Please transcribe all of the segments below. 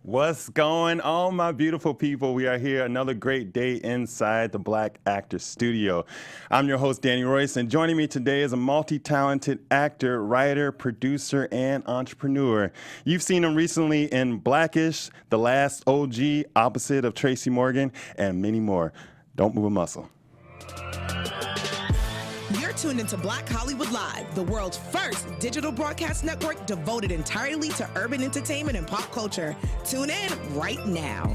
What's going on, my beautiful people? We are here another great day inside the Black Actor Studio. I'm your host, Danny Royce, and joining me today is a multi-talented actor, writer, producer, and entrepreneur. You've seen him recently in Blackish, The Last OG, opposite of Tracy Morgan, and many more. Don't move a muscle. You're tuned into Black Hollywood Live, the world's first digital broadcast network devoted entirely to urban entertainment and pop culture. Tune in right now.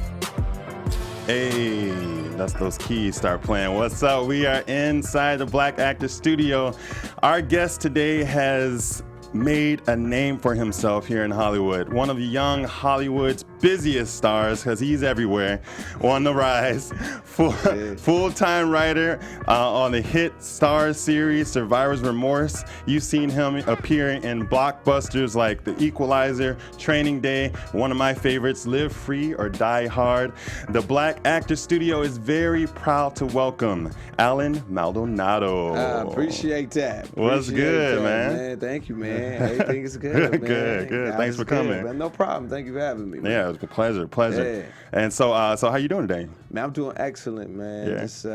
Hey, that's those keys start playing. What's up? We are inside the Black Actor Studio. Our guest today has made a name for himself here in Hollywood. One of young Hollywood's busiest stars, because he's everywhere, on the rise. Full-time writer on the hit Starz series Survivor's Remorse. You've seen him appear in blockbusters like The Equalizer, Training Day, one of my favorites, Live Free or Die Hard. The Black Actor Studio is very proud to welcome Alan Maldonado. Appreciate that. What's good, man? Thank you, man. Everything is good, man. Good. Thanks for coming. Man. No problem. Thank you for having me, man. Yeah, it was a pleasure. Yeah. And so how you doing today? Man, I'm doing excellent, man. Yeah. Just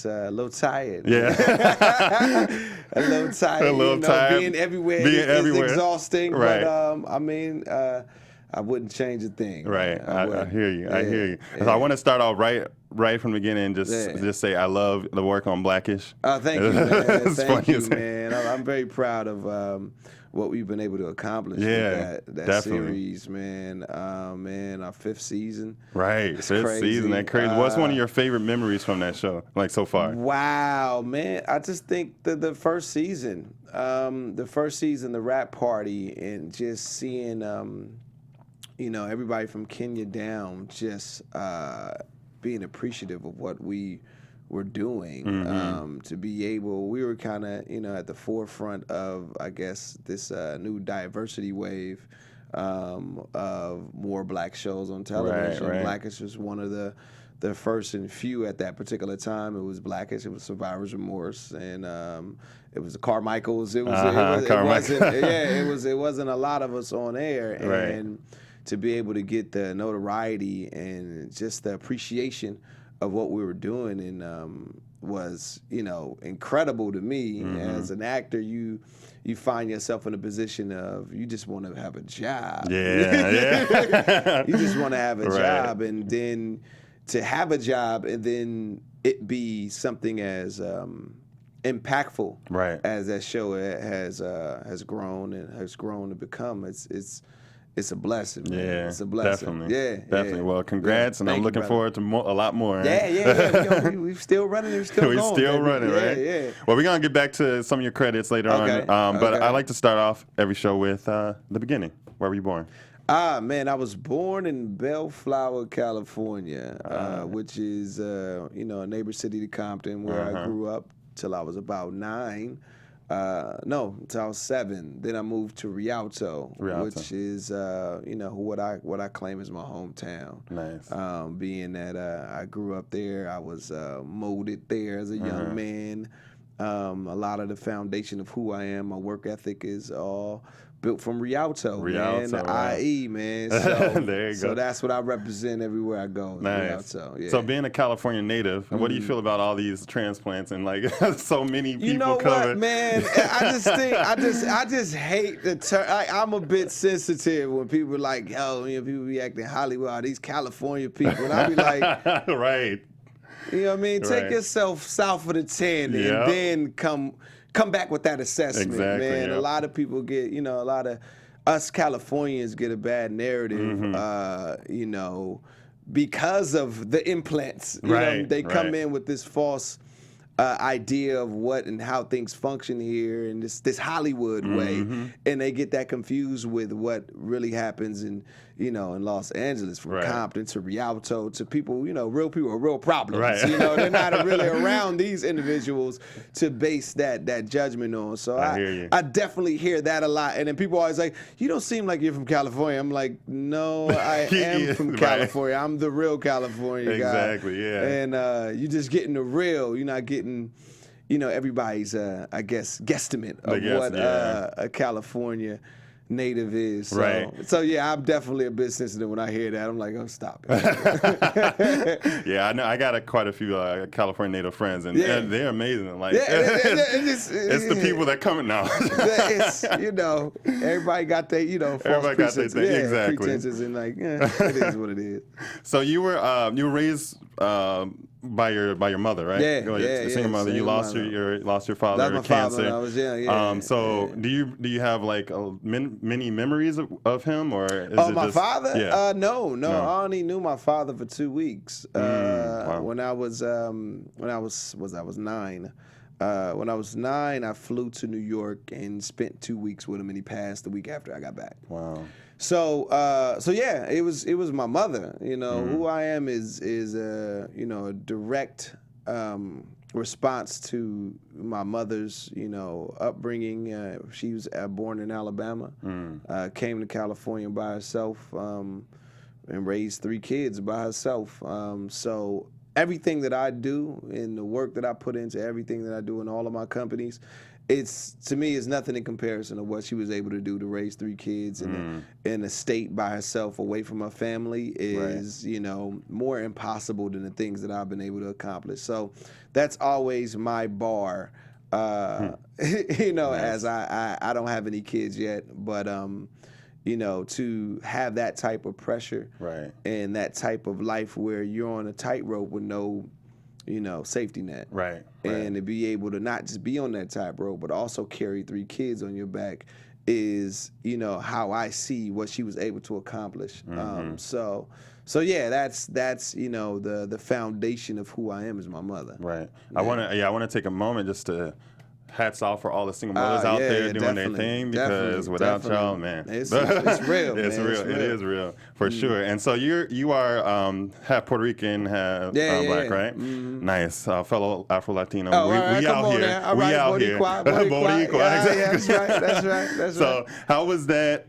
a little tired. Yeah. a little tired. Tired. Being everywhere is exhausting. Right. But I wouldn't change a thing. Right. I hear you. I hear you. So I want to start off right from the beginning and just say I love the work on Blackish. Thank you, man. Thank you, man. I'm very proud of what we've been able to accomplish with that series, man. Our fifth season. Right. It's fifth crazy. Season. That's crazy. What's one of your favorite memories from that show, like so far? Wow, man. I just think the first season, the rap party, and just seeing, everybody from Kenya down just being appreciative of what we were doing. To be able, we were kind of, at the forefront of, I guess, this new diversity wave of more black shows on television. Right. Blackish was one of the first and few at that particular time. It was Blackish. It was Survivor's Remorse, and it was the Carmichaels. It wasn't a lot of us on air, and to be able to get the notoriety and just the appreciation of what we were doing and was, incredible to me. As an actor, you find yourself in a position of you just want to have a job. Yeah. You just want to have a job, and then to have a job and then it be something as impactful as that show has grown to become. It's a blessing, man. Yeah, it's a blessing. Definitely. Definitely. Well, congrats, and I'm looking forward to a lot more. Yeah. We're still running. We're still going. We're still running, right? Yeah. Well, we're going to get back to some of your credits later on. But I like to start off every show with the beginning. Where were you born? Man, I was born in Bellflower, California, which is, a neighbor city to Compton, where I grew up till I was about 9. Until I was 7. Then I moved to Rialto. Which is, what I claim is my hometown. Nice. Being that I grew up there, I was molded there as a young man. A lot of the foundation of who I am, my work ethic is all built from Rialto, man. The IE, man. So, there you go. So that's what I represent everywhere I go. Nice. Rialto, yeah. So being a California native, what do you feel about all these transplants and like so many people You know covered? what, man? I just hate the term. I'm a bit sensitive when people are like, people be acting Hollywood, all these California people. And I be like, right. You know what I mean? Take yourself south of the 10 and then come back with that assessment, man. A lot of people get, a lot of us Californians get a bad narrative, because of the implants. They come in with this false idea of what and how things function here in this Hollywood way, and they get that confused with what really happens in Los Angeles, from Compton to Rialto to people, real people are real problems. They're not really around these individuals to base that judgment on. So I definitely hear that a lot. And then people are always like, you don't seem like you're from California. I'm like, no, I am from California. I'm the real California guy. Exactly, yeah. And you're just getting the real. You're not getting everybody's, I guess, guesstimate of what a California native is. So, Right. So yeah, I'm definitely a bit sensitive when I hear that. I'm like, oh, stop it. Yeah, I know. I got quite a few California native friends, and they're amazing. Like, it's the people that come now. It's, everybody got their, false Everybody got their pretenses. thing. Exactly. Pretenses and like, it is what it is. So you were raised by your mother, right? Single mother. You lost your father to cancer. Father when I was young. So do you have like many memories of him, or is it my just, father? Yeah. No. I only knew my father for 2 weeks. Wow. When I was 9. When I was 9, I flew to New York and spent 2 weeks with him, and he passed the week after I got back. Wow. So yeah, it was my mother. Who I am is a direct response to my mother's upbringing. She was born in Alabama, came to California by herself, and raised 3 kids by herself. So everything that I do and the work that I put into everything that I do in all of my companies, to me is nothing in comparison to what she was able to do to raise 3 kids in a state by herself away from her family is more impossible than the things that I've been able to accomplish. So that's always my bar. As I don't have any kids yet, but to have that type of pressure and that type of life where you're on a tightrope with no safety net. Right. And to be able to not just be on that tightrope, but also carry 3 kids on your back is, how I see what she was able to accomplish. So yeah, that's the foundation of who I am is my mother. Right. Yeah. I want to take a moment just to hats off for all the single mothers out there doing their thing, because without y'all, man, it's real. It's man. real. It is real for sure. And so you are half Puerto Rican, half black, right? Nice, fellow Afro Latino. We out here. We out here. Boricua. That's right. So how was that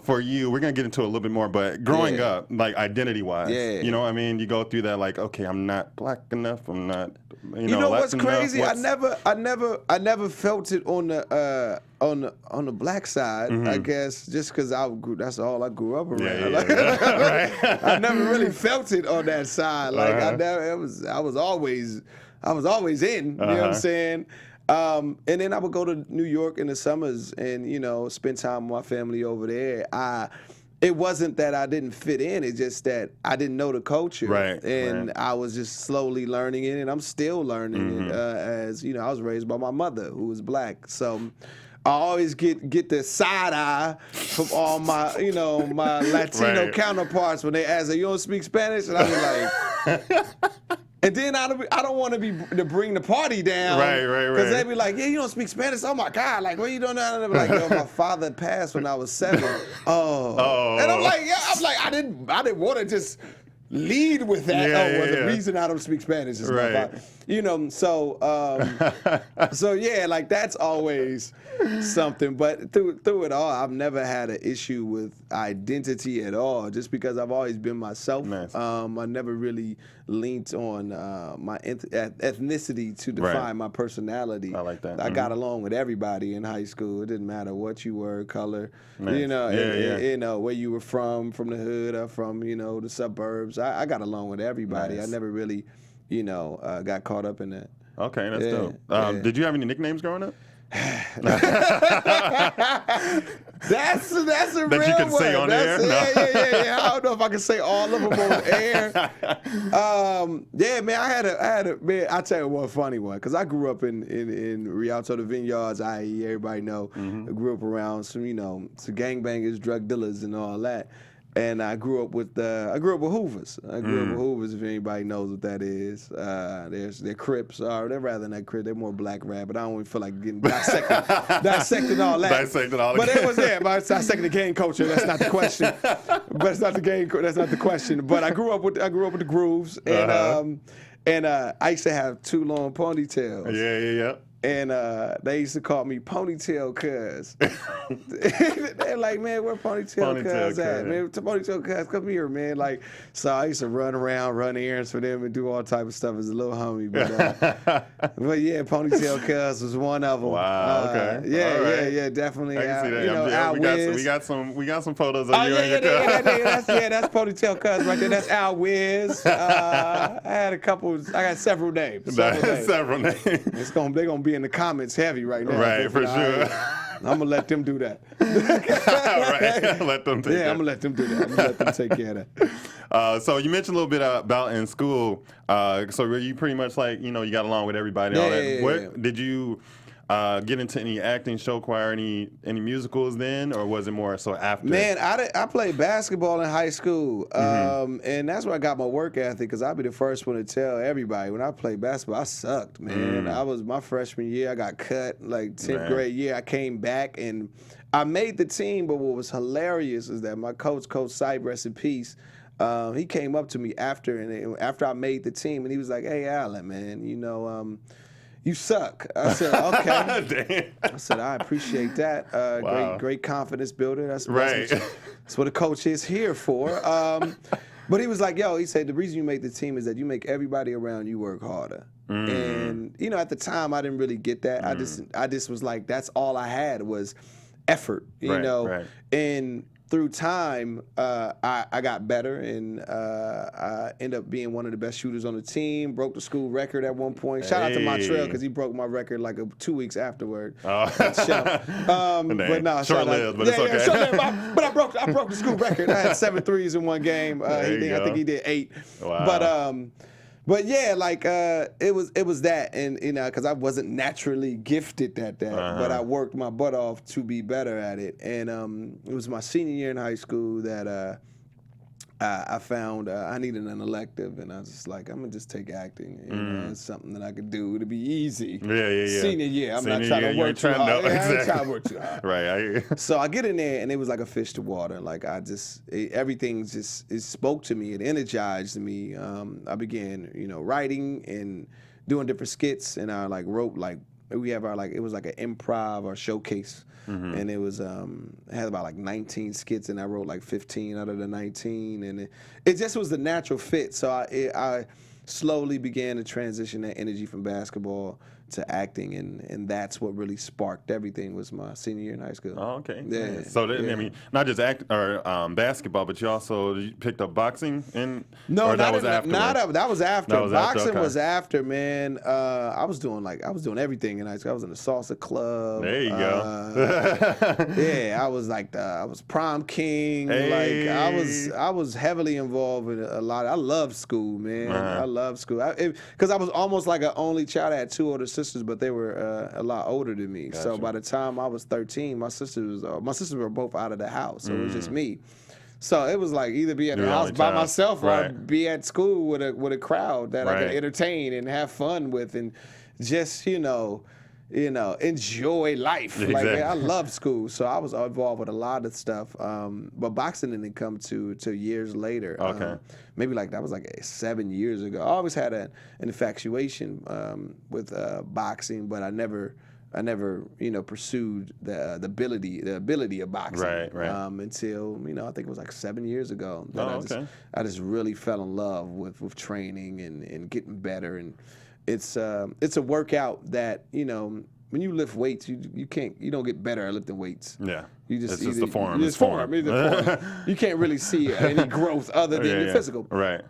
for you? We're gonna get into it a little bit more, but growing up, like identity wise, you know what I mean? You go through that, like, okay, I'm not black enough. I'm not. You know what's crazy? I never felt it on the black side. I guess just because that's all I grew up around. Right. I never really felt it on that side. Like I was always in. You know what I'm saying? And then I would go to New York in the summers and spend time with my family over there. It wasn't that I didn't fit in. It's just that I didn't know the culture. Right. And I was just slowly learning it, and I'm still learning it. As I was raised by my mother, who was black. So I always get the side eye from all my, my Latino counterparts when they ask, "You don't speak Spanish?" And I was like. And then I don't want to bring the party down. Right. Because they be like, yeah, you don't speak Spanish? Oh, my God. Like, what are you doing now? And they be like, yo, my father passed when I was 7. Oh. And I'm like, I didn't want to just lead with that. The reason I don't speak Spanish is my father. So yeah, like that's always something. But through it all, I've never had an issue with identity at all, just because I've always been myself. Nice. I never really leaned on my ethnicity to define my personality. I like that. I got along with everybody in high school. It didn't matter what you were, color, nice. Where you were from the hood or from, the suburbs. I got along with everybody. Nice. I never really, got caught up in that. Okay, that's dope. Did you have any nicknames growing up? That's a that real you can one. say on air. Yeah. I don't know if I can say all of them on air. Man, I had a man. I'll tell you one funny one, because I grew up in Rialto, the Vineyards, i.e. everybody know. I grew up around some some gangbangers, drug dealers, and all that. And I grew up with Hoovers. If anybody knows what that is. They're Crips, or they're rather than Crips. They're more black rap, but I don't even feel like getting dissecting all that. Dissecting all that. But it was there. But dissecting the gang culture. That's not the question. That's not the question. But I grew up with the Grooves, and I used to have 2 long ponytails. Yeah. And they used to call me Ponytail Cuz. They're like, man, where Ponytail Cuz at? Man, Ponytail Cuz, come here, man. Like, so I used to run around, run errands for them, and do all type of stuff as a little homie. But yeah, Ponytail Cuz was one of them. Wow. Okay. Yeah, definitely. I can see that. You know, Al we got some photos of you and your cuz. That's Ponytail Cuz right there. That's Al Wiz. I got several names. Several names. They're gonna be in the comments heavy right now. Right, for sure. I'm gonna let them do that. Right, let them take I'm gonna let them do that. I'm gonna let them take care of that. So you mentioned a little bit about in school. So were you pretty much like, you got along with everybody? All that. Did you get into any acting, show choir, any musicals then, or was it more so after? Man, I played basketball in high school, and that's where I got my work ethic, because I'll be the first one to tell everybody, when I played basketball, I sucked, man. I was my freshman year, I got cut, like 10th grade year, I came back, and I made the team, but what was hilarious is that my coach, Coach Sipe, rest in peace, he came up to me after I made the team, and he was like, hey, Alan, man, you suck. I said, okay. I said, I appreciate that. Wow. Great confidence builder. That's That's what a coach is here for. But he was like, he said, the reason you make the team is that you make everybody around you work harder. And, at the time, I didn't really get that. I just was like, that's all I had was effort, you know. Right. And through time, I got better, and I ended up being one of the best shooters on the team. Broke the school record at one point. Shout out to Montreal, because he broke my record like 2 weeks afterward. But no, short-lived, but it's okay. Short-lived, but I broke the school record. I had 7 threes in one game. I think he did 8. Wow. But yeah, like it was that, and because I wasn't naturally gifted at that, but I worked my butt off to be better at it. And it was my senior year in high school that I found I needed an elective, and I was just like, I'm gonna just take acting. It's something that I could do to be easy. Yeah. Senior year, I'm not trying to work too hard. I ain't trying to work too hard. Right. I hear you. So I get in there, and it was like a fish to water. Like everything it spoke to me. It energized me. I began, writing and doing different skits, and I wrote we have it was like an improv or showcase. And it was had about 19 skits, and I wrote 15 out of the 19, and it just was the natural fit. So I slowly began to transition that energy from basketball to acting, and that's what really sparked everything. Was my senior year in high school. Oh, okay. Yeah. So I mean, not just basketball, but you picked up boxing that was after. That was after. Boxing was okay. after, man. I was doing everything in high school. I was in the salsa club. There you go. Yeah, I was prom king. Hey. I was heavily involved in a lot. I loved school, man. I loved school. Because I was almost like an only child. I had 2 older sisters, but they were a lot older than me. Gotcha. So by the time I was 13, my sisters were both out of the house, so it was just me. So it was either be at the house by myself or be at school with a crowd that I could entertain and have fun with, and just enjoy life. Exactly. I loved school, so I was involved with a lot of stuff. But boxing didn't come to years later. Okay. Maybe that was 7 years ago. I always had an infatuation with boxing, but I never pursued the ability of boxing. Right. Until I think it was 7 years ago that I just really fell in love with training and getting better. And it's a workout that when you lift weights, you don't get better at lifting weights. Yeah. It's just the form. It's form. You can't really see any growth other than your physical. Right.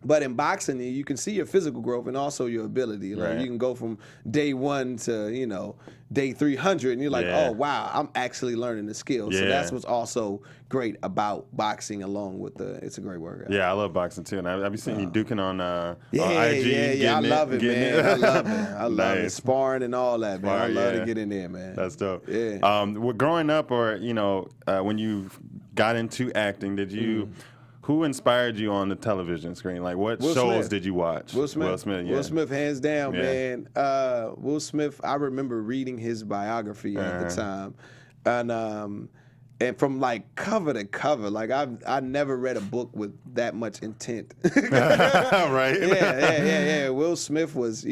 But in boxing, you can see your physical growth and also your ability. You can go from day 1 to day 300, and you're oh wow, I'm actually learning the skill. So that's what's also great about boxing, along with it's a great workout. Yeah, I love boxing too, and I've been seeing you duking on IG. Yeah, I love it, man. I love it. I love it. Sparring and all that, man. I love to get in there, man. That's dope. Yeah. Well, growing up, or when you got into acting, did you? Who inspired you on the television screen? What Will shows Smith. Did you watch? Will Smith. Yeah. Will Smith, hands down, man. Will Smith, I remember reading his biography at the time. And from cover to cover, I never read a book with that much intent. Right. Yeah. Will Smith was,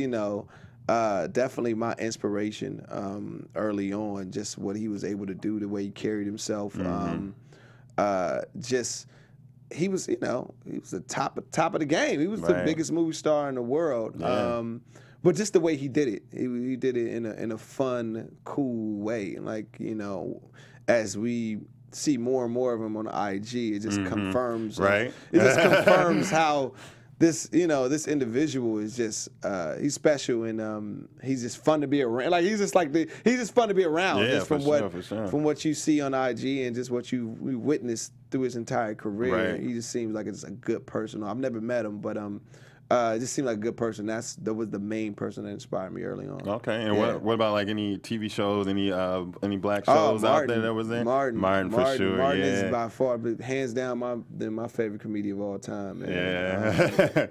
definitely my inspiration early on. Just what he was able to do, the way he carried himself. Just he was, he was the top of the game. He was the biggest movie star in the world. Yeah. But just the way he did it, he did it in a fun, cool way. Like, as we see more and more of him on IG, it just confirms. Right. It just confirms how this individual is just he's special, and he's just fun to be around. Like he's just fun to be around. Yeah, just from for sure. from what you see on IG and just what we witnessed through his entire career. Right. He just seems like it's a good person. I've never met him, but it just seemed like a good person. That was the main person that inspired me early on. Okay, and what about like any TV shows, any black shows out there that was in? Martin for sure. Martin is by far, hands down, my favorite comedian of all time. Man.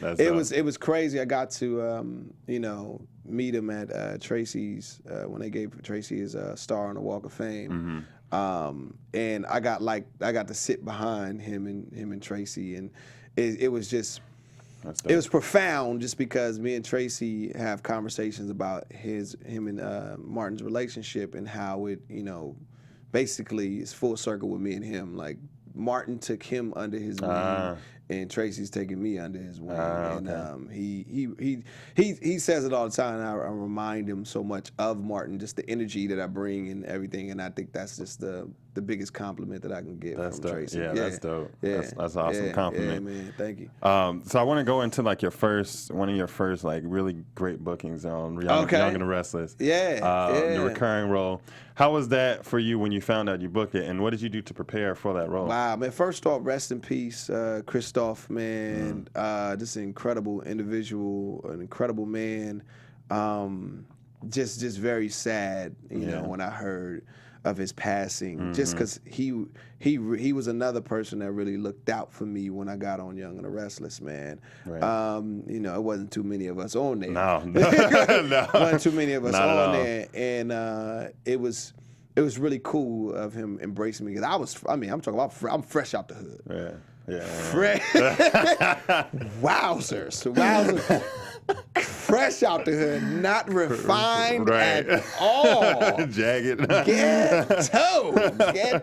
Yeah, it was crazy. I got to meet him at Tracy's when they gave Tracy his star on the Walk of Fame. And I got to sit behind him and Tracy, and it was just. It was profound just because me and Tracy have conversations about him and Martin's relationship and how it, basically is full circle with me and him. Like Martin took him under his wing, and Tracy's taking me under his wing. And he says it all the time. And I remind him so much of Martin, just the energy that I bring and everything. And I think that's just the biggest compliment that I can get from Tracy. Yeah, that's dope. Yeah. That's an awesome compliment. Yeah, man. Thank you. So I want to go into like one of your first like really great bookings on Young and the Restless. The recurring role. How was that for you when you found out you booked it, and what did you do to prepare for that role? Wow, man. First off, rest in peace, Christoph, man. Just an incredible individual, an incredible man. Just very sad, you know, when I heard of his passing, just because he was another person that really looked out for me when I got on Young and the Restless, man. Right. It wasn't too many of us on there. No. Wasn't too many of us on there, and it was really cool of him embracing me because I'm fresh out the hood. Yeah. Fresh. Wowzers. Fresh out the hood, not refined at all. Jagged. Ghetto,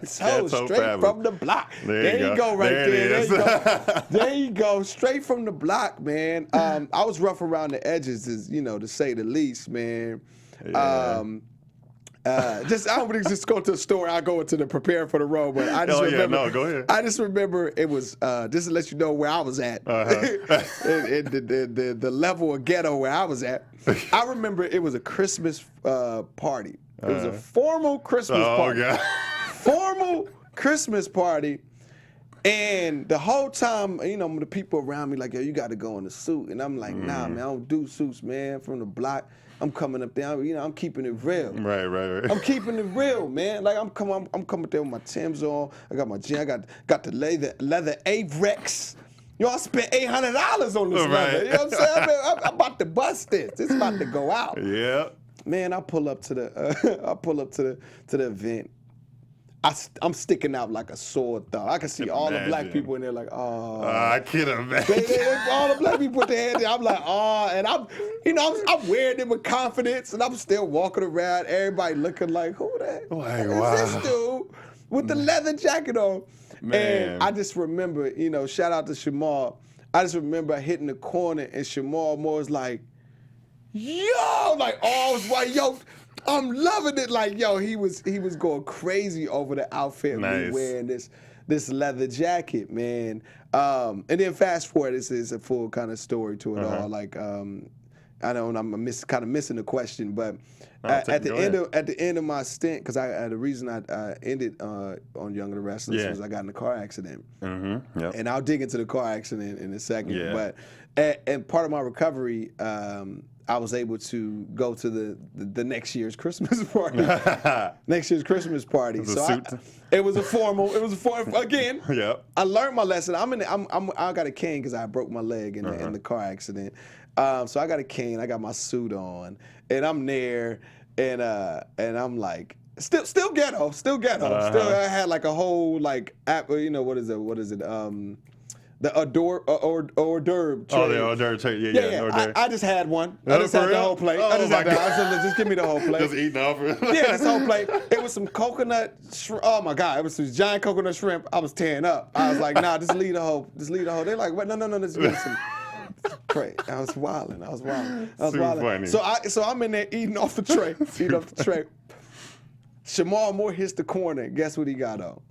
straight from the block. There you go, right there. There you go, straight from the block, man. I was rough around the edges, to say the least, man. Yeah. I don't really just go to the store. I go into the prepare for the role, but I just remember. Go ahead. I just remember it was just to let you know where I was at, the level of ghetto where I was at. I remember it was a Christmas party. It was a formal Christmas party. God. Formal Christmas party. And the whole time, the people around me like, yo, you got to go in a suit. And I'm like, nah, man, I don't do suits, man. From the block, I'm coming up there. I'm keeping it real. Right. I'm keeping it real, man. Like I'm coming there with my Timbs on. I got my jeans. I got the leather Avrex. I spent $800 on this leather. You know what I'm saying? I'm about to bust this. It's about to go out. Yeah. Man, I pull up to the event. I'm sticking out like a sore thumb. I can see all the black people in there like, oh. I can't imagine. All the black people put their hands in. I'm like, oh. And I'm wearing it with confidence, and I'm still walking around. Everybody looking like, who the heck is this dude with the leather jacket on? Man. And I just remember, shout out to Shamar. I just remember hitting the corner, and Shamar Moore was like, yo, like, oh, I was like, yo, I'm loving it. Like, yo, he was going crazy over the outfit. Nice. Me wearing this leather jacket, man. And then fast forward, this is a full kind of story to it all. Like, I know I'm kind of missing the question, but at the end of my stint, because the reason I ended on Young and the Restless was I got in a car accident. Yep. And I'll dig into the car accident in a second. Yeah. But and part of my recovery, I was able to go to the next year's Christmas party. It was a formal. Again. Yep. I learned my lesson. I got a cane because I broke my leg in the car accident. So I got a cane. I got my suit on, and I'm there, and I'm like. Still ghetto. Still, I had like a whole like app. What is it? the hors d'oeuvre tray. Oh, the hors d'oeuvre tray. Yeah. Hors d'oeuvre. I just had one. I just had the whole plate. Oh, I said, just give me the whole plate. Just eating off. Yeah, this whole plate. It was some coconut shrimp. Oh my God, it was some giant coconut shrimp. I was tearing up. I was like, nah, just leave the whole. They're like, what? No, just give me some. Tray. I was wilding. Funny. So I'm in there eating off the tray. Shamar Moore hits the corner. Guess what he got on?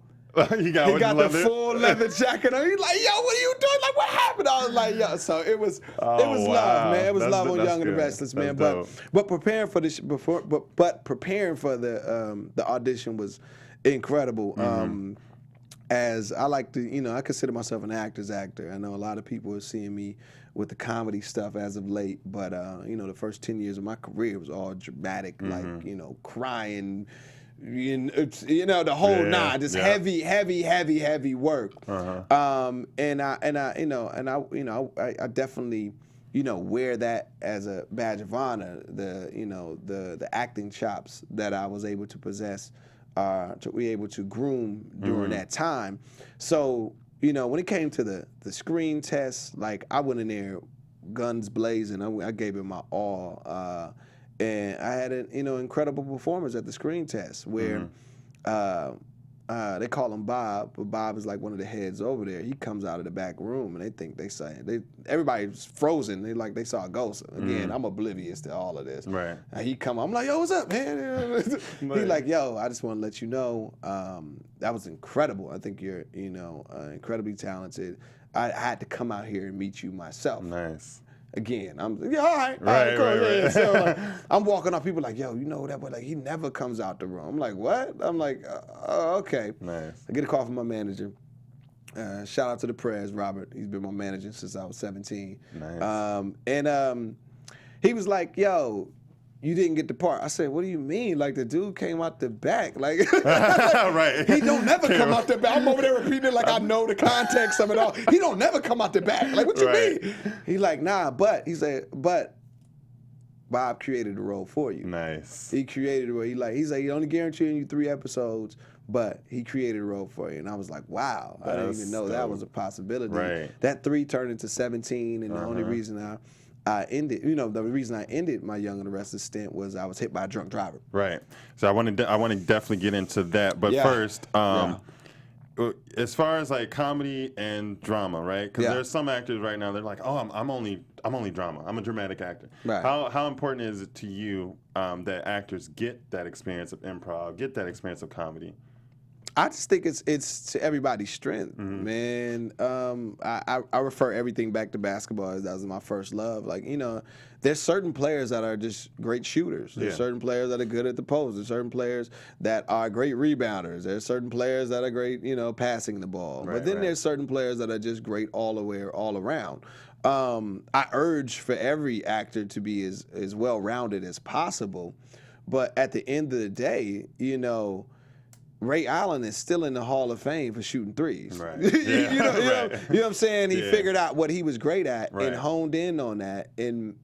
He got the full leather jacket on. He's like, yo, what are you doing? Like, what happened? I was like, yo. So it was love, man. It was love on Young and the Restless, man. But preparing for this preparing for the audition was incredible. As I like to, I consider myself an actor's actor. I know a lot of people are seeing me with the comedy stuff as of late, but the first 10 years of my career was all dramatic, like crying, the whole nine, just heavy work. And I definitely wear that as a badge of honor. The acting chops that I was able to possess. To be able to groom during that time. So, when it came to the screen test, like I went in there guns blazing. I gave it my all. And I had an incredible performance at the screen test where they call him Bob, but Bob is like one of the heads over there. He comes out of the back room and they think everybody's frozen. They saw a ghost. Again, I'm oblivious to all of this. Right. And he come, I'm like, yo, what's up, man? He's like, yo, I just want to let you know that was incredible. I think you're incredibly talented. I had to come out here and meet you myself. Nice. Again, all right, cool. Right. So I'm walking off, people like, yo, you know that boy, like he never comes out the room. I'm like, what? I'm like, okay. Nice. I get a call from my manager. Shout out to the Prez, Robert. He's been my manager since I was 17. Nice. He was like, yo, you didn't get the part. I said, what do you mean? Like the dude came out the back. Like right. He don't never come out the back. I'm over there repeating it like I know the context of it all. He don't never come out the back. Like, what you mean? He's like, nah, but he said, but Bob created the role for you. Nice. He created the role. He's like, he only guaranteeing you 3 episodes, but he created a role for you. And I was like, wow, I didn't even know that was a possibility. Right. That 3 turned into 17, and the only reason I ended, the reason I ended my Young and the Restless stint was I was hit by a drunk driver. Right. So I want to definitely get into that, but first, as far as like comedy and drama, right? Because there's some actors right now they're like, oh, I'm only drama. I'm a dramatic actor. Right. How important is it to you that actors get that experience of improv, get that experience of comedy? I just think it's to everybody's strength, man. I refer everything back to basketball as that was my first love. Like, there's certain players that are just great shooters. There's certain players that are good at the post. There's certain players that are great rebounders. There's certain players that are great, passing the ball. Right, but then there's certain players that are just great all around. I urge for every actor to be as well-rounded as possible. But at the end of the day, Ray Allen is still in the Hall of Fame for shooting threes. Right. You know what I'm saying? He figured out what he was great at and honed in on that and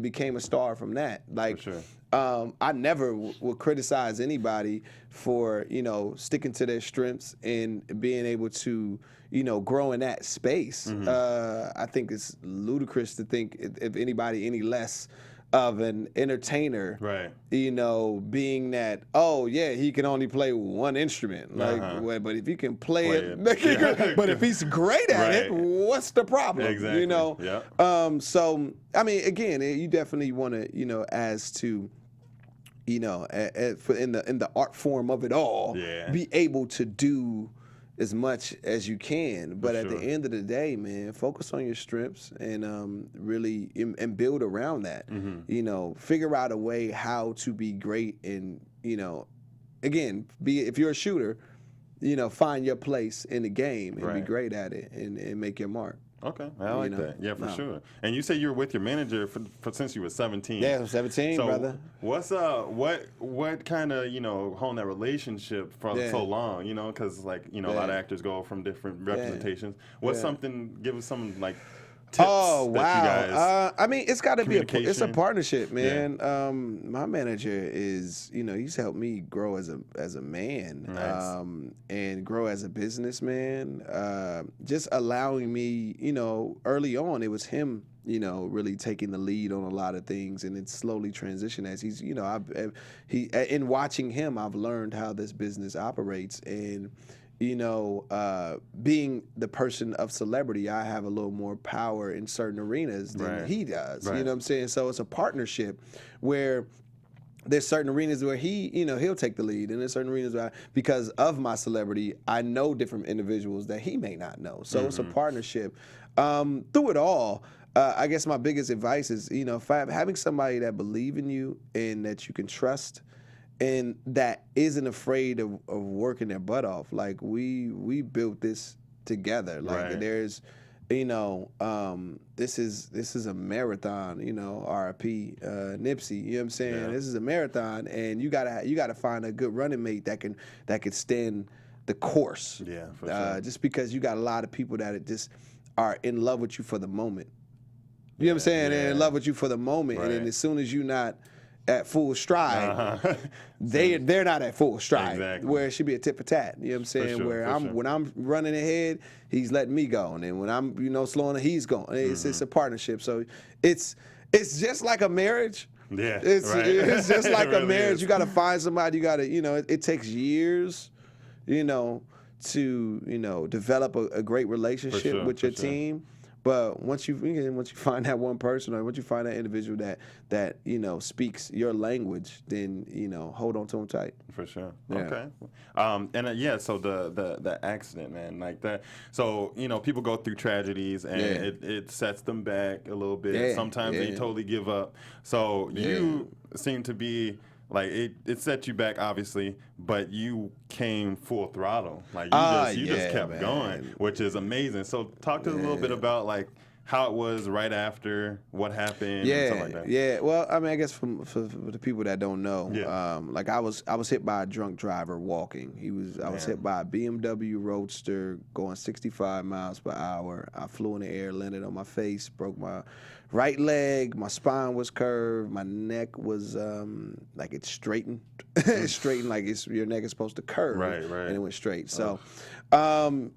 became a star from that. Like, for sure. I never would criticize anybody for, sticking to their strengths and being able to, grow in that space. I think it's ludicrous to think if anybody any less of an entertainer, being that, he can only play one instrument. Like, but if he can play it. But if he's great at it, what's the problem? Exactly. So, I mean, again, you definitely want to, as to, in the art form of it all, be able to do as much as you can, but at the end of the day, man, focus on your strengths and really and build around that. Figure out a way how to be great and again, if you're a shooter, find your place in the game and be great at it and make your mark. Okay, I like that. Yeah, for sure. And you say you were with your manager for since you were 17. Yeah, I was 17, so brother. What's what kind of holding that relationship for so long? Because a lot of actors go from different representations. What's something? Give us some like tips Oh wow! that you guys I mean, it's got to be it's a partnership, man. Yeah. My manager is, he's helped me grow as a man, Nice. and grow as a businessman. Just allowing me, early on, it was him, really taking the lead on a lot of things, and it's slowly transitioned as he's, in watching him, I've learned how this business operates, and being the person of celebrity, I have a little more power in certain arenas than he does. Right. You know what I'm saying? So it's a partnership where there's certain arenas where he'll take the lead, and there's certain arenas where because of my celebrity, I know different individuals that he may not know. So it's a partnership. Through it all, I guess my biggest advice is, having somebody that believe in you and that you can trust, and that isn't afraid of working their butt off. Like we built this together. Like there's, this is a marathon. RIP Nipsey. You know what I'm saying? Yeah. This is a marathon, and you gotta find a good running mate that can stand the course. Yeah, for sure. Just because you got a lot of people that just are in love with you for the moment. You know what I'm saying? They're in love with you for the moment, and then as soon as you're not at full stride, they're not at full stride. Exactly. Where it should be a tit for tat. You know what I'm saying? Sure, When I'm running ahead, he's letting me go, and then when I'm slowing, he's going. It's a partnership. So it's just like a marriage. Yeah, it's just like really a marriage. is. You got to find somebody. You got to it takes years, to develop a great relationship with your team. But once you find that one person, or once you find that individual that speaks your language, then hold on to them tight. For sure. Yeah. Okay. So the accident, man, like that. So people go through tragedies, and it sets them back a little bit. Yeah. Sometimes they totally give up. So you seem to be. Like it set you back, obviously, but you came full throttle. Like you just kept going, which is amazing. So talk to us a little bit about like how it was right after, what happened, and stuff like that. Yeah. Well, I mean, I guess for the people that don't know, like I was hit by a drunk driver walking. I was hit by a BMW Roadster going 65 miles per hour. I flew in the air, landed on my face, broke my right leg, my spine was curved, my neck was like it's straightened. It's straightened like your neck is supposed to curve. Right. And it went straight. So so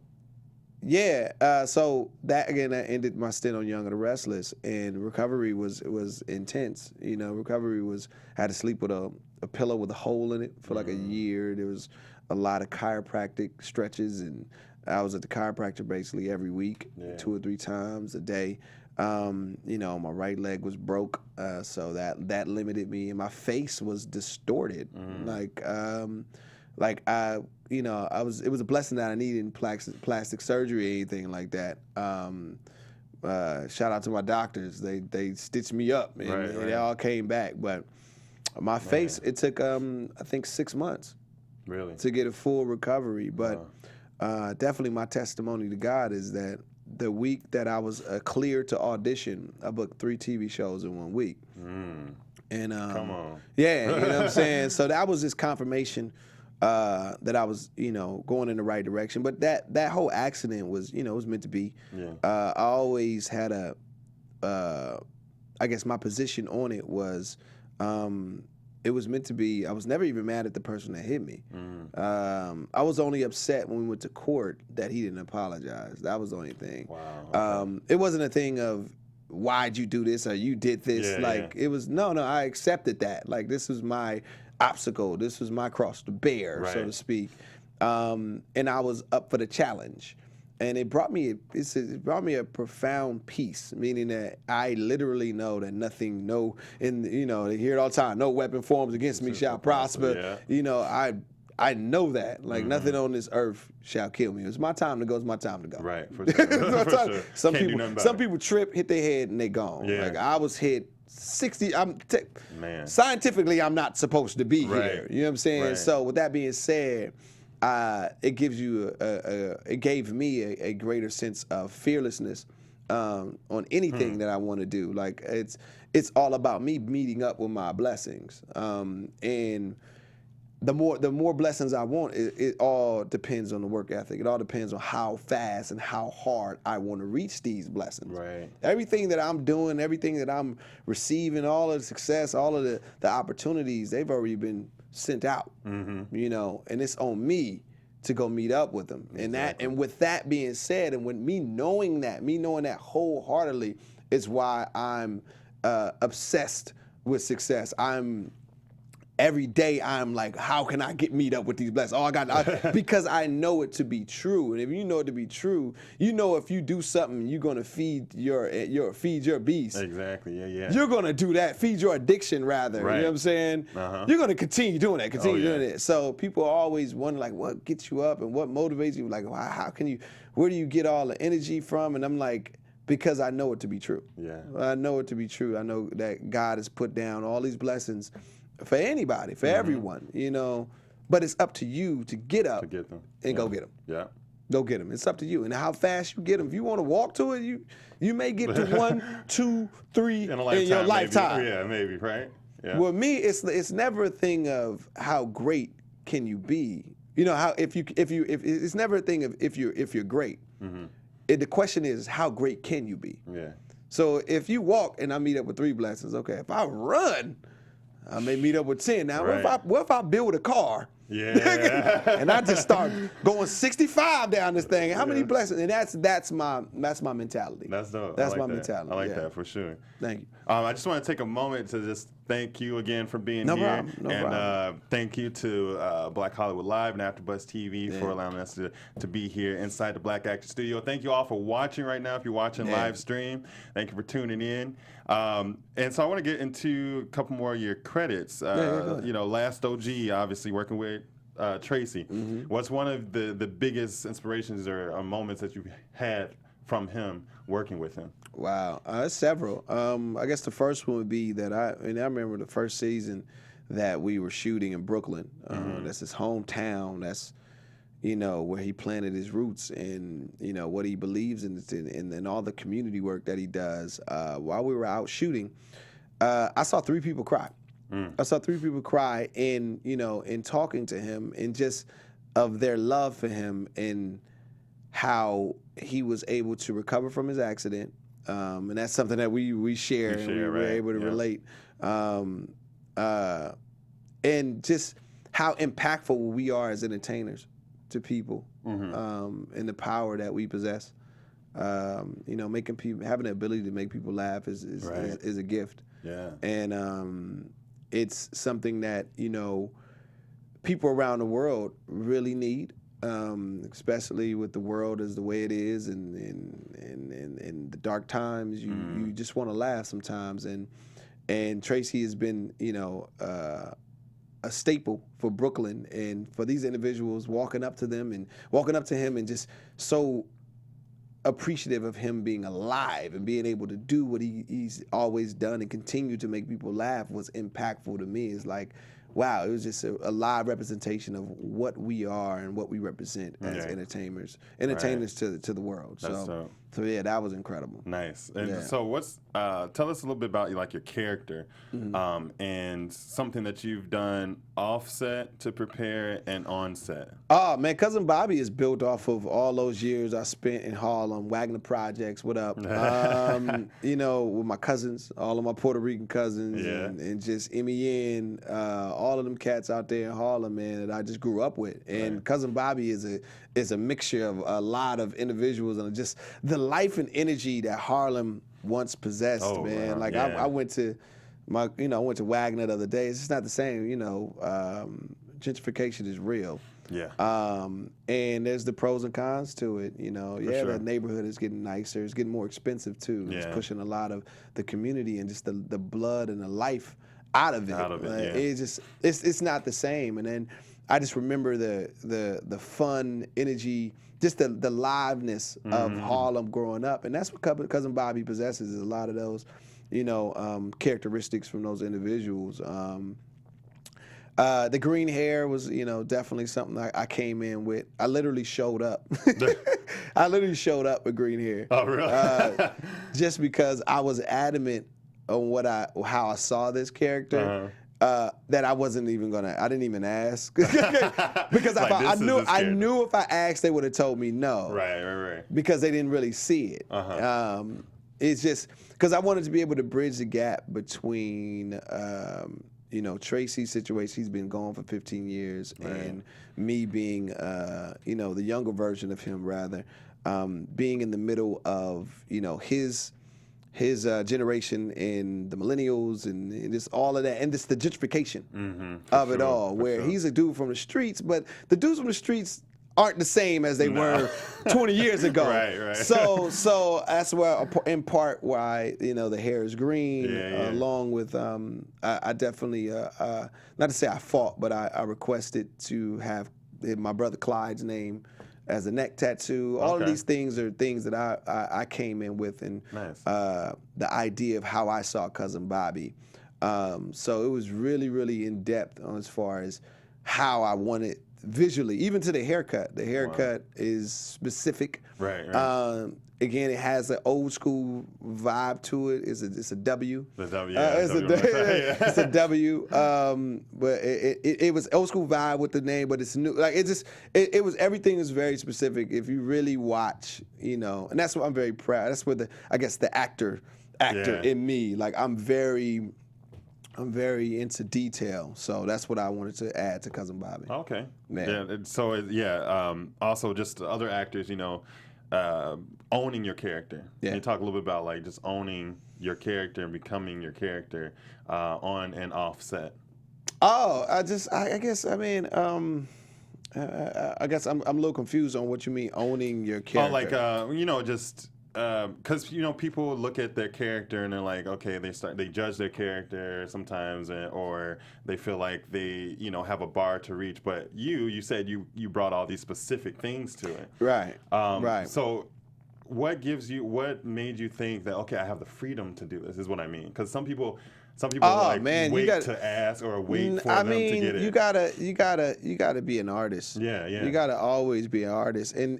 that again, that ended my stint on Young and the Restless, and recovery was intense. Recovery had to sleep with a pillow with a hole in it for like a year. There was a lot of chiropractic stretches, and I was at the chiropractor basically every week, 2 or 3 times a day. My right leg was broke, so that limited me, and my face was distorted. It was a blessing that I needed plastic surgery or anything like that. Shout out to my doctors. They stitched me up, and it all came back. But my face, it took I think 6 months to get a full recovery. But definitely my testimony to God is that the week that I was cleared to audition, I booked 3 TV shows in 1 week. And come on. Yeah, you know what I'm saying? So that was just confirmation that I was, going in the right direction. But that whole accident was, it was meant to be. Yeah. I always had I guess my position on it was, it was meant to be. I was never even mad at the person that hit me. I was only upset when we went to court that he didn't apologize. That was the only thing. Wow. Okay. It wasn't a thing of, why'd you do this or you did this? It was, no, I accepted that. Like, this was my obstacle. This was my cross to bear, so to speak. And I was up for the challenge. And it brought me a profound peace, meaning that I literally know that they hear it all the time, no weapon formed against me shall prosper. Yeah. I know that. Like, nothing on this earth shall kill me. It's my time to go, it's my time to go. Right, for sure. Some people trip, hit their head, and they gone. Yeah. Like, I was hit 60. Scientifically, I'm not supposed to be here. You know what I'm saying? Right. So with that being said, it gives you it gave me a greater sense of fearlessness on anything that I want to do. Like, it's all about me meeting up with my blessings. And the more blessings I want, it all depends on the work ethic. It all depends on how fast and how hard I want to reach these blessings. Right. Everything that I'm doing, everything that I'm receiving, all of the success, all of the opportunities, they've already been sent out. You know, and it's on me to go meet up with them. Exactly. And with that being said, and with me knowing that wholeheartedly is why I'm obsessed with success. Every day I'm like, how can I meet up with these blessings? Because I know it to be true. And if you know it to be true, you know if you do something, you're gonna feed your beast. Exactly. Yeah. You're gonna do that. Feed your addiction, rather. Right. You know what I'm saying? You're gonna continue doing that. Doing it. So people always wonder, like, what gets you up and what motivates you? Like, how can you? Where do you get all the energy from? And I'm like, because I know it to be true. Yeah. I know it to be true. I know that God has put down all these blessings for anybody, for everyone, you know. But it's up to you to get up and go get them. Yeah. Go get them. It's up to you. And how fast you get them. If you want to walk to it, you may get to 1, 2, 3 in your lifetime. Maybe. Yeah, maybe, right? Yeah. With me, it's never a thing of how great can you be. You know, how if it's never a thing of if you're great. The question is, how great can you be? Yeah. So if you walk and I meet up with 3 blessings, okay. If I run, I may meet up with 10. Now, what if I build a car? Yeah. And I just start going 65 down this thing. How many blessings? And that's my mentality. That's dope. That's I like my that. mentality. I like that for sure. Thank you. I just want to take a moment to just thank you again for being No here. problem. No problem. Thank you to Black Hollywood Live and AfterBuzz TV for allowing us to be here inside the Black Actor Studio. Thank you all for watching right now. If you're watching live stream, thank you for tuning in. And so I want to get into a couple more of your credits. You know, Last OG, obviously working with Tracy. What's one of the biggest inspirations or moments that you've had from him working with him? Wow, several. I guess the first one would be that I remember the first season that we were shooting in Brooklyn. That's his hometown. That's, you know, where he planted his roots and, you know, what he believes in and all the community work that he does. While we were out shooting, I saw 3 people cry. I saw 3 people cry in talking to him and just of their love for him and how he was able to recover from his accident. And that's something that we share and we were able to relate. And just how impactful we are as entertainers to people, and the power that we possess. You know, making people, having the ability to make people laugh is a gift. Yeah. And it's something that, you know, people around the world really need, especially with the world as the way it is and the dark times. You just want to laugh sometimes. And Tracy has been, you know, a staple for Brooklyn and for these individuals walking up to him and just so appreciative of him being alive and being able to do what he's always done and continue to make people laugh was impactful to me. It's like, wow, it was just a live representation of what we are and what we represent as entertainers to the world. So yeah, that was incredible. Nice. And so tell us a little bit about like your character, and something that you've done offset to prepare and on set. Oh man, Cousin Bobby is built off of all those years I spent in Harlem, Wagner Projects, what up? You know, with my cousins, all of my Puerto Rican cousins, and just MEN, all of them cats out there in Harlem, man, that I just grew up with. And Cousin Bobby is a mixture of a lot of individuals and just the life and energy that Harlem once possessed, man. Like I went to Wagner the other day. It's just not the same, you know. Gentrification is real. Yeah. And there's the pros and cons to it, you know. The neighborhood is getting nicer. It's getting more expensive too. It's pushing a lot of the community and just the blood and the life out of it. It's not the same. And then I just remember the fun energy, just the liveness of Harlem growing up, and that's what Cousin Bobby possesses, is a lot of those, you know, characteristics from those individuals. The green hair was, you know, definitely something I came in with. I literally showed up. I literally showed up with green hair. Oh, really? Just because I was adamant on how I saw this character. that I wasn't even I didn't even ask because Like, I I knew if I asked, they would have told me no. Right. Because they didn't really see it. It's just because I wanted to be able to bridge the gap between, Tracy's situation. He's been gone for 15 years, and me being, the younger version of him, rather, being in the middle of, his generation and the millennials and just all of that, and just the gentrification of it all, where he's a dude from the streets, but the dudes from the streets aren't the same as they were 20 years ago. Right. So that's where, in part, why the hair is green, along with I definitely not to say I fought, but I requested to have my brother Clyde's name as a neck tattoo. All of these things are things that I came in with, and the idea of how I saw Cousin Bobby. So it was really, really in depth on as far as how I wanted visually, even to the haircut. The haircut is specific. Right. Again, it has an old school vibe to it. It's a W. The W. It's a W. But it was old school vibe with the name, but it's new. Like it was, everything is very specific. If you really watch, and that's what I'm very proud. That's where the actor in me. Like I'm very into detail, so that's what I wanted to add to Cousin Bobby. Okay. Man. Yeah. So also just the other actors, owning your character. Yeah. Can you talk a little bit about like just owning your character and becoming your character on and off set? Oh, I guess I'm a little confused on what you mean owning your character. Oh, like just. Because people look at their character and they're like, okay, they judge their character sometimes, or they feel like they have a bar to reach. But you said you brought all these specific things to it, right? Right. So what made you think that, okay, I have the freedom to do this? Is what I mean. Because some people wait to ask or wait for them to get it. You gotta be an artist. Yeah. You gotta always be an artist, and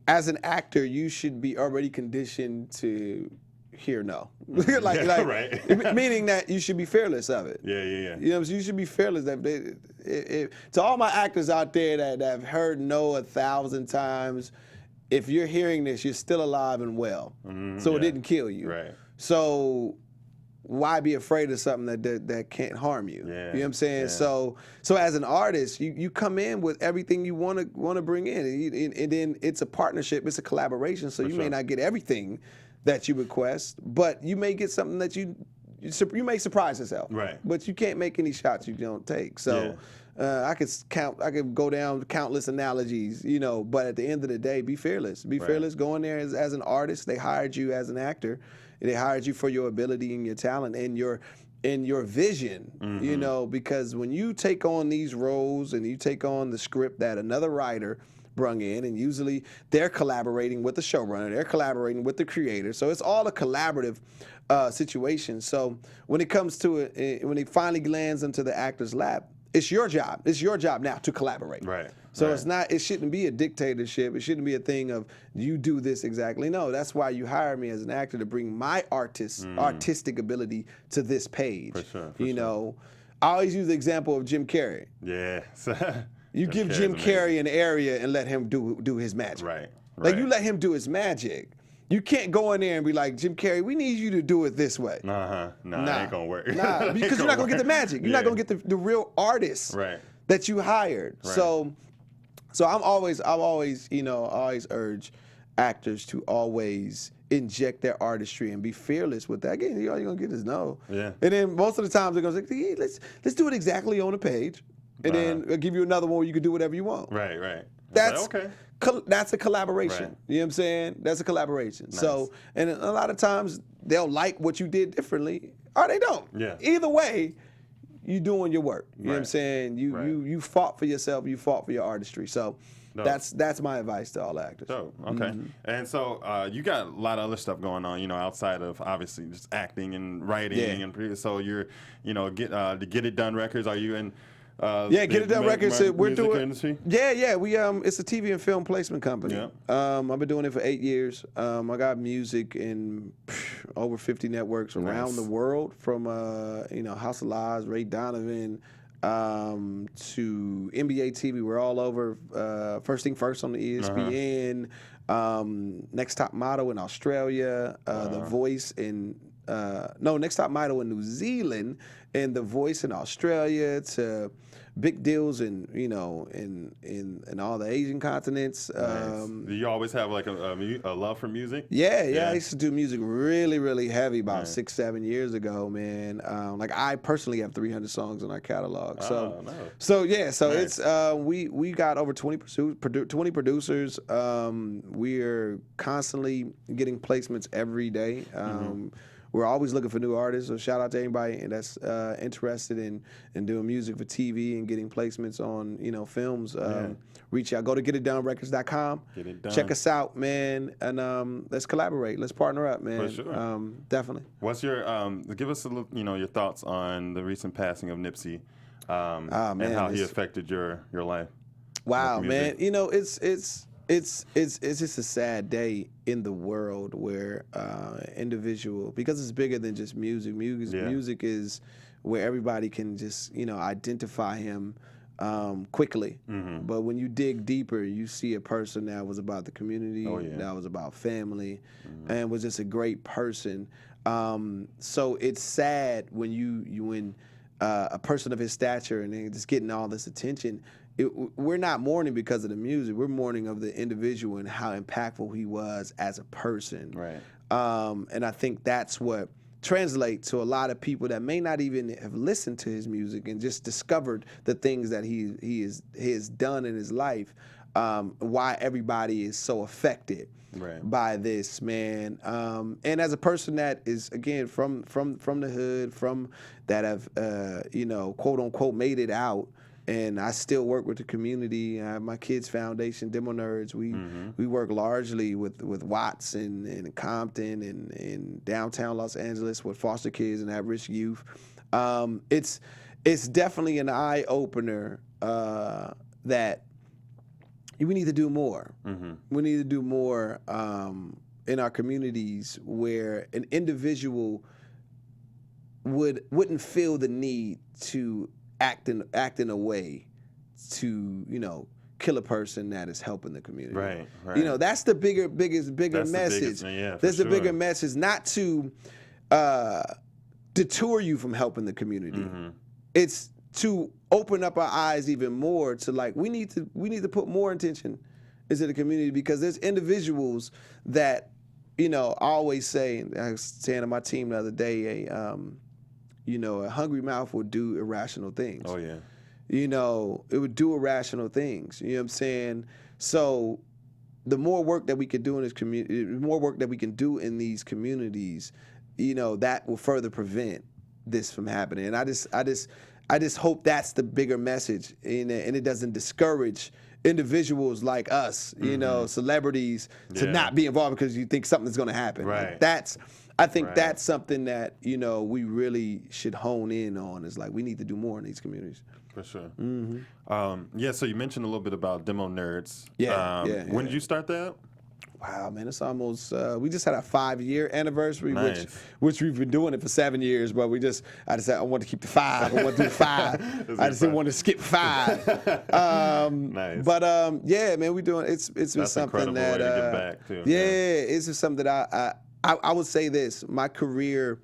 as an actor, you should be already conditioned to hear no. Right. Meaning that you should be fearless of it. Yeah. So you should be fearless. To all my actors out there that have heard no 1,000 times, if you're hearing this, you're still alive and well. So it didn't kill you. Right. So why be afraid of something that can't harm you? Yeah. You know what I'm saying? Yeah. So as an artist, you come in with everything you want to bring in, and then it's a partnership, it's a collaboration. So you may not get everything that you request, but you may get something that you may surprise yourself. Right. But you can't make any shots you don't take. So. I could go down countless analogies, but at the end of the day, be fearless. Be fearless. Go in there as an artist. They hired you as an actor. They hired you for your ability and your talent and your vision, because when you take on these roles and you take on the script that another writer brung in, and usually they're collaborating with the showrunner, they're collaborating with the creator. So it's all a collaborative situation. So when it comes to it, when it finally lands into the actor's lap, it's your job. It's your job now to collaborate. Right. So it shouldn't be a dictatorship. It shouldn't be a thing of you do this exactly. No, that's why you hire me as an actor, to bring my artistic ability to this page. For sure. I always use the example of Jim Carrey. Yeah. You give Jim Carrey an area and let him do his magic. Right. Like you let him do his magic. You can't go in there and be like, Jim Carrey, we need you to do it this way. Nah, it ain't gonna work. Because you're not gonna get the magic. You're not gonna get the real artist that you hired. Right. So I always urge actors to always inject their artistry and be fearless with that. Again, all you're gonna get is no. Yeah. And then most of the times they're gonna say, hey, let's do it exactly on the page, and then I'll give you another one where you can do whatever you want. Right. That's okay. That's a collaboration. Right. You know what I'm saying? That's a collaboration. Nice. So, and a lot of times they'll like what you did differently, or they don't. Yeah. Either way, you doing your work. You know what I'm saying? You fought for yourself. You fought for your artistry. So that's my advice to all actors. So okay. And so you got a lot of other stuff going on, outside of obviously just acting and writing and so you're, to get it done records. Are you in? Get It Done Records. We're doing. Industry? Yeah. We it's a TV and film placement company. Yeah. I've been doing it for 8 years. I got music in over 50 networks around the world, from House of Lies, Ray Donovan, to NBA TV. We're all over. First Thing First on the ESPN. Next Top Model in Australia. The Voice in Next Top Model in New Zealand, and The Voice in Australia, to big deals in all the Asian continents. Nice. Do you always have like a love for music? Yeah. I used to do music really, really heavy about 6-7 years ago, man. Like I personally have 300 songs in our catalog. It's we got over 20 producers. We're constantly getting placements every day. We're always looking for new artists, so shout out to anybody that's interested in doing music for TV and getting placements on films. Reach out. Go to getitdonerecords.com. Get it done. Check us out, man, and let's collaborate. Let's partner up, man. For sure. Definitely. What's your give us a little, your thoughts on the recent passing of Nipsey, and how he affected your life? Wow, man. It's just a sad day in the world where individual, because it's bigger than just music. Music is where everybody can just identify him quickly. But when you dig deeper, you see a person that was about the community, that was about family, and was just a great person. So it's sad when a person of his stature and just getting all this attention. We're not mourning because of the music. We're mourning of the individual and how impactful he was as a person. Right. And I think that's what translates to a lot of people that may not even have listened to his music and just discovered the things that he has done in his life. Why everybody is so affected by this, man. And as a person that is, again, from the hood, from that have quote unquote made it out. And I still work with the community. I have my kids' foundation, Demo Nerds. We work largely with Watts and Compton and downtown Los Angeles with foster kids and at-risk youth. It's definitely an eye-opener that we need to do more. We need to do more in our communities where an individual wouldn't feel the need to act in a way to kill a person that is helping the community. Right. That's the bigger message. That's the bigger message, not to deter you from helping the community. It's to open up our eyes even more to we need to put more attention into the community, because there's individuals that I always say. I was saying to my team the other day, a hungry mouth will do irrational things. Oh, yeah. It would do irrational things. You know what I'm saying? So the more work that we can do in this community, the more work that we can do in these communities, that will further prevent this from happening. And I just hope that's the bigger message, and it doesn't discourage individuals like us, celebrities, to not be involved because you think something's going to happen. Right. I think that's something that we really should hone in on. Is we need to do more in these communities. For sure. So you mentioned a little bit about Demo Nerds. When did you start that? Wow, man, it's almost. We just had a 5-year anniversary, which we've been doing it for 7 years, but I decided I wanted to keep the 5. I want to do 5. I just didn't want to skip 5. Nice. But man, we doing it's been something that way to get back too. It's just something that I would say this. My career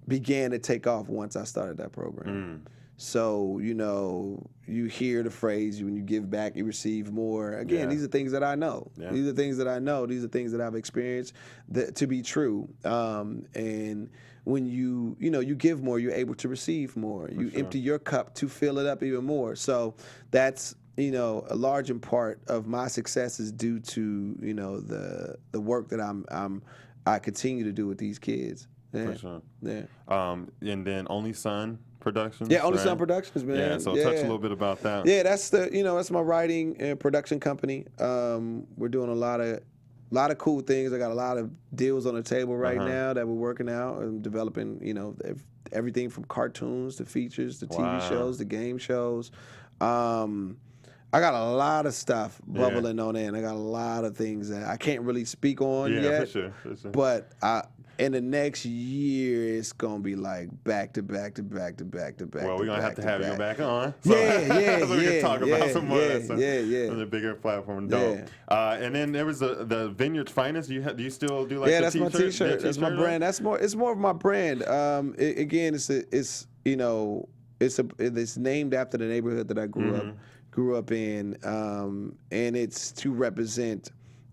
began to take off once I started that program. So, you hear the phrase, when you give back, you receive more. Again, these are things that I know. These are things that I know. These are things that I've experienced to be true. And when you give more, you're able to receive more. You empty your cup to fill it up even more. So that's, a large part of my success is due to, the work that I continue to do with these kids. For sure. And then Only Son Productions. Yeah, Only Son Productions, man. Yeah, so touch a little bit about that. Yeah, that's that's my writing and production company. We're doing a lot of cool things. I got a lot of deals on the table right now that we're working out and developing, everything from cartoons to features to TV Wow. shows to game shows. I got a lot of stuff bubbling on there, and I got a lot of things that I can't really speak on yet. For sure. But in the next year, it's gonna be like back to back to back to back to back. Well, we're gonna have to have you back on. So, so we can talk about some more. On the bigger platform. Dope. And then there was the Vineyard Finest. Do you still do like the that's t-shirt? my t-shirt. That's my brand. It's more of my brand. Again, it's named after the neighborhood that I grew up in, and it's to represent,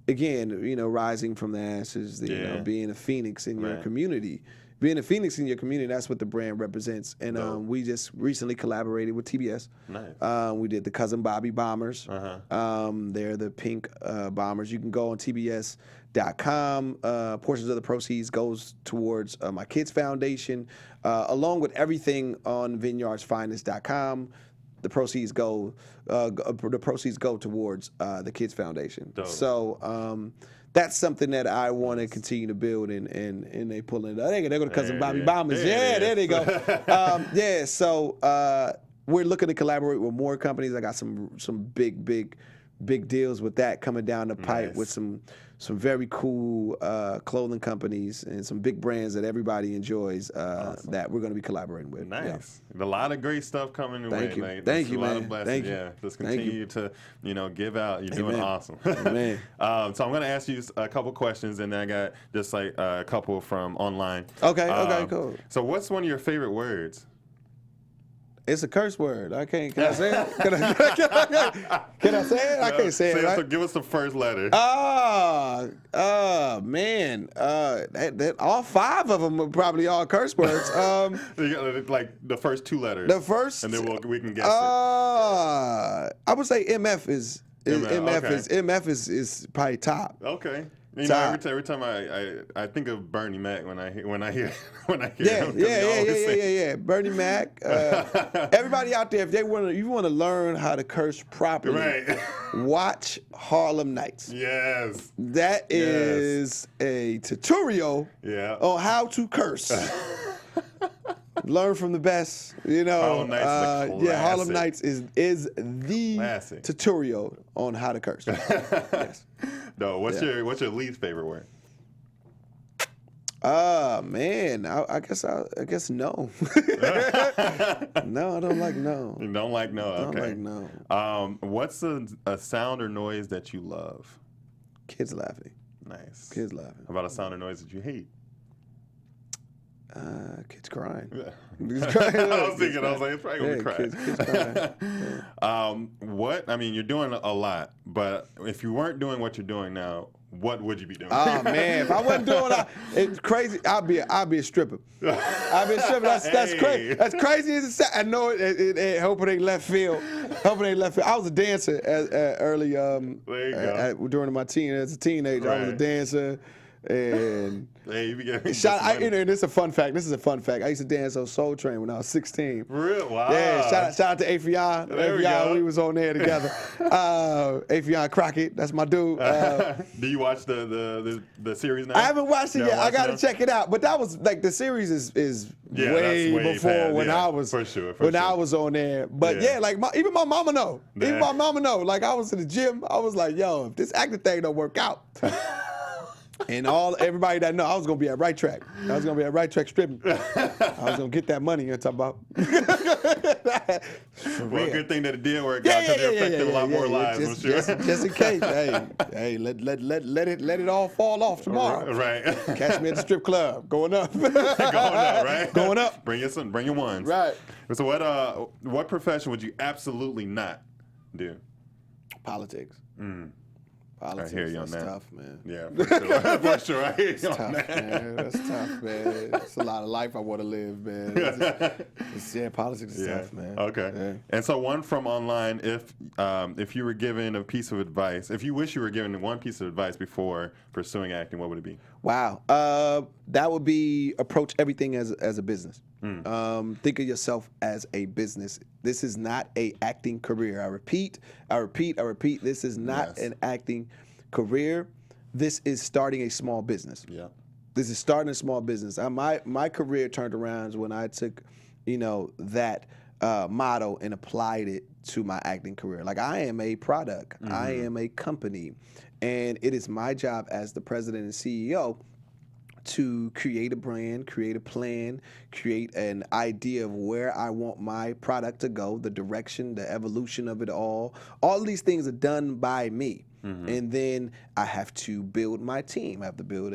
again, rising from the ashes, being a phoenix in your community. Being a phoenix in your community, that's what the brand represents. And we just recently collaborated with TBS. Nice. We did the Cousin Bobby Bombers. They're the pink bombers. You can go on TBS.com. Portions of the proceeds goes towards my kids' foundation, along with everything on vineyardsfinest.com. The proceeds go towards the kids' foundation. Dope. So that's something that I want to continue to build, and they pull it. They go to Cousin Bobby Bombers. There they go. So we're looking to collaborate with more companies. I got some big deals with that coming down the pipe with some very cool clothing companies and some big brands that everybody enjoys that we're going to be collaborating with. Nice. A lot of great stuff coming your way, man. Thank you, man. A lot of blessings. Yeah, just continue to give out. You're doing awesome. Amen. So I'm going to ask you a couple questions, and then I got just like a couple from online. Okay, cool. So what's one of your favorite words? It's a curse word. Can I say it? Can I say it? I can't say it. Right? So give us the first letter. Man. All 5 of them are probably all curse words. Like the first 2 letters. The first. And then we can guess it. I would say MF is MF is probably top. Okay. Every time I think of Bernie Mac when I hear him. Yeah. Bernie Mac. Everybody out there, if you want to learn how to curse properly, watch Harlem Nights. Yes. That is a tutorial on how to curse. Learn from the best, Harlem Nights is a classic. Harlem Nights is the classic tutorial on how to curse. Yes. No, what's your least favorite word? Man, I guess no. No, I don't like no. You don't like no? Okay. I don't like no. What's a sound or noise that you love? Kids laughing. Nice. Kids laughing. How about a sound or noise that you hate? Kids crying. Kids crying. I was like, it's probably gonna be crying. Kids crying. You're doing a lot, but if you weren't doing what you're doing now, what would you be doing? Oh man, if I wasn't doing it's crazy. I'd be a stripper. I'd be a stripper. That's crazy. That's crazy as it sounds. I know it hope it ain't left field. I was a dancer early during my as a teenager. I was a dancer. And hey, and it's a fun fact. This is a fun fact. I used to dance on Soul Train when I was 16. For real? Wow. Yeah, shout out to Afion. Afion, we was on there together. Afion Crockett, that's my dude. Do you watch the series now? I haven't watched it yet. I got to check it out. But that was like the series is way before past, when I was I was on there. But even my mama know. Even my mama know. Like I was in the gym. I was like, yo, if this acting thing don't work out. And everybody that know, I was gonna be at Right Track. I was gonna be at Right Track stripping. I was gonna get that money. You're talking about. Well, good thing that it did work out because it affected a lot more lives. I'm sure. Just in case. Hey, let it all fall off tomorrow. Right. Catch me at the strip club. Going up. Going up. Right. Going up. Bring your ones. Right. So what profession would you absolutely not do? Politics. Politics, I hear you on that. Tough, man. Yeah, for sure. I hear you on that. Man. That's tough, man. It's a lot of life I want to live, man. Politics is tough, man. Okay. Yeah. And so one from online, if you were given a piece of advice, if you wish you were given one piece of advice before pursuing acting, what would it be? Wow. That would be approach everything as a business. Think of yourself as a business. This is not a acting career. I repeat. This is not an acting career. This is starting a small business. Yeah. This is starting a small business. My career turned around when I took, that motto and applied it to my acting career. Like, I am a product. I am a company. And it is my job as the president and CEO to create a brand, create a plan, create an idea of where I want my product to go, the direction, the evolution of it all. All of these things are done by me. And then I have to build my team. I have to build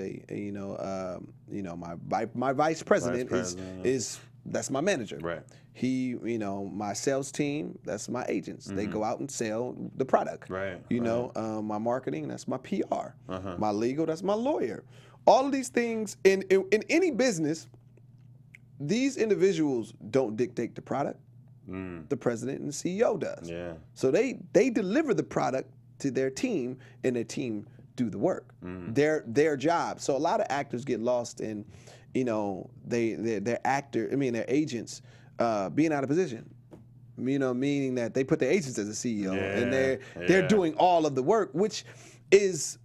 my vice president is that's my manager. Right. He, my sales team, that's my agents. They go out and sell the product. Right. My marketing, that's my PR. My legal, that's my lawyer. All of these things in any business, these individuals don't dictate the product. The president and the CEO does. Yeah. So they deliver the product to their team, and their team do the work. Their job. So a lot of actors get lost in, their agents being out of position. Meaning that they put their agents as a CEO, and they're doing all of the work, which is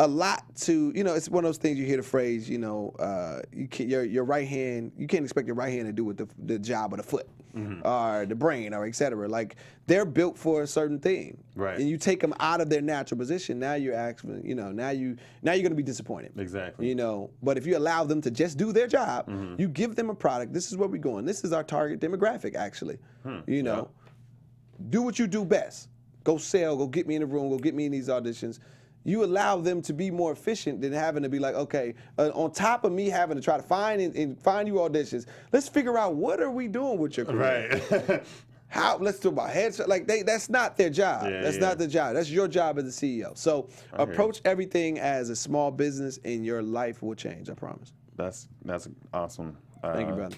a lot to, it's one of those things you hear the phrase, your right hand, you can't expect your right hand to do with the job of the foot or the brain or et cetera. Like, they're built for a certain thing. Right. And you take them out of their natural position, now you're actually, now you're going to be disappointed. Exactly. But if you allow them to just do their job, you give them a product, this is where we're going. This is our target demographic, actually. Do what you do best. Go sell, go get me in the room, go get me in these auditions. You allow them to be more efficient than having to be like, okay, on top of me having to try to find you auditions, let's figure out what are we doing with your career. Right. Let's talk about headshots. Like, that's not their job. That's not their job. That's your job as a CEO. So approach everything as a small business, and your life will change. I promise. That's awesome. Thank you, brother.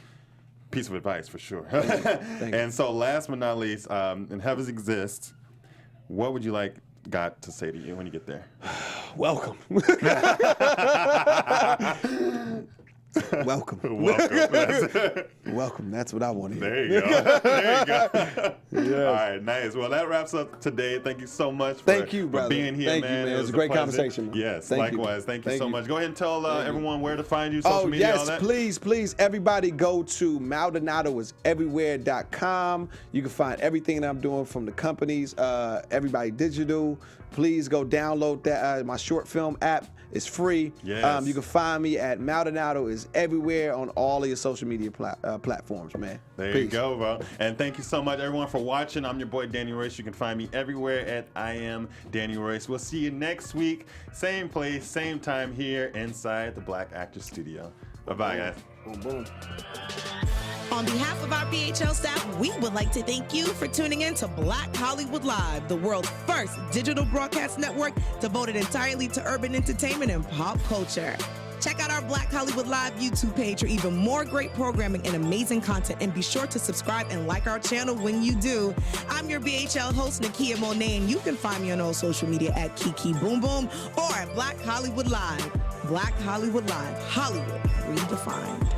Piece of advice for sure. Thank you. And so, last but not least, in Heavens Exist, what would you like God to say to you when you get there? Welcome. Welcome. Welcome. That's what I want to hear. There you go. There you go. Yes. All right, nice. Well, that wraps up today. Thank you so much for being here, Thank you, man. It was a great conversation. Yes, likewise. Thank you so much. Go ahead and tell everyone where to find you, social media, all that. Please. Everybody go to MaldonadoIsEverywhere.com. You can find everything that I'm doing from the companies, Everybody Digital. Please go download that my short film app. It's free. Yes. You can find me at Maldonado is everywhere on all of your social media platforms, man. There you go, bro. And thank you so much, everyone, for watching. I'm your boy, Danny Royce. You can find me everywhere at I Am Danny Royce. We'll see you next week. Same place, same time here inside the Black Actor Studio. Bye-bye, guys. Boom, boom. On behalf of our BHL staff, we would like to thank you for tuning in to Black Hollywood Live, the world's first digital broadcast network devoted entirely to urban entertainment and pop culture. Check out our Black Hollywood Live YouTube page for even more great programming and amazing content, and be sure to subscribe and like our channel when you do. I'm your BHL host, Nakia Monet, and you can find me on all social media at Kiki Boom Boom or at Black Hollywood Live. Black Hollywood Live, Hollywood redefined.